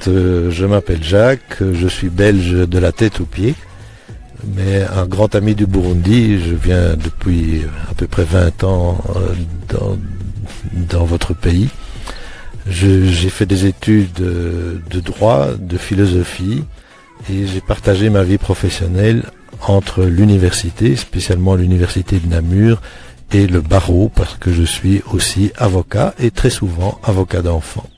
je m'appelle Jacques, je suis belge de la tête aux pieds, mais un grand ami du Burundi. Je viens depuis à peu près 20 ans dans votre pays. J'ai fait des études de droit, de philosophie, et j'ai partagé ma vie professionnelle entre l'université, spécialement l'université de Namur, et le barreau, parce que je suis aussi avocat, et très souvent avocat d'enfants.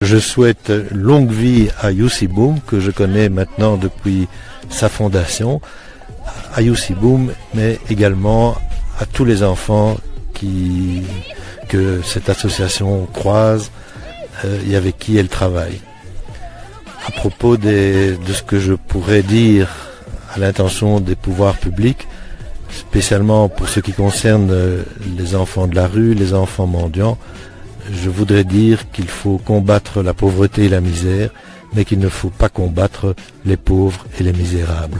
Je souhaite longue vie à Youssy Boum, que je connais maintenant depuis sa fondation, à Youssy Boum, mais également à tous les enfants que cette association croise et avec qui elle travaille. À propos de ce que je pourrais dire à l'intention des pouvoirs publics, spécialement pour ce qui concerne les enfants de la rue, les enfants mendiants, je voudrais dire qu'il faut combattre la pauvreté et la misère, mais qu'il ne faut pas combattre les pauvres et les misérables.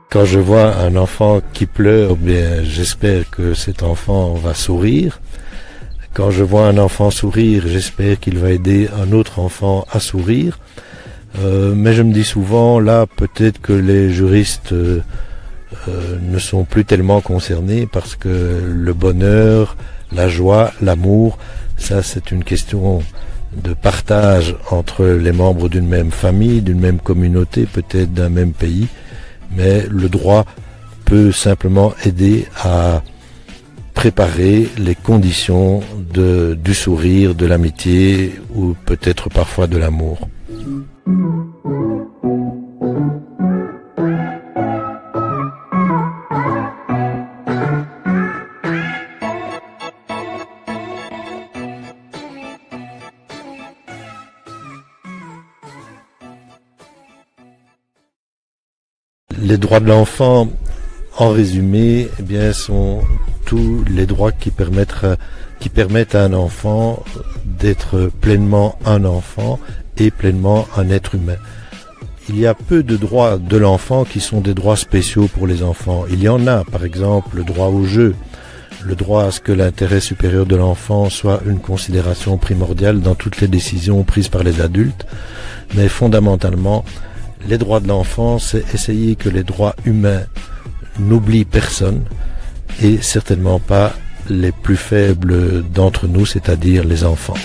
Quand je vois un enfant qui pleure, bien, j'espère que cet enfant va sourire. Quand je vois un enfant sourire, j'espère qu'il va aider un autre enfant à sourire. Mais je me dis souvent, là, peut-être que les juristes ne sont plus tellement concernés, parce que le bonheur, la joie, l'amour, ça c'est une question de partage entre les membres d'une même famille, d'une même communauté, peut-être d'un même pays. Mais le droit peut simplement aider à préparer les conditions du sourire, de l'amitié ou peut-être parfois de l'amour. Les droits de l'enfant, en résumé, eh bien, sont tous les droits qui permettent à un enfant d'être pleinement un enfant et pleinement un être humain. Il y a peu de droits de l'enfant qui sont des droits spéciaux pour les enfants. Il y en a, par exemple, le droit au jeu, le droit à ce que l'intérêt supérieur de l'enfant soit une considération primordiale dans toutes les décisions prises par les adultes. Mais fondamentalement, les droits de l'enfant, c'est essayer que les droits humains n'oublient personne, et certainement pas les plus faibles d'entre nous, c'est-à-dire les enfants.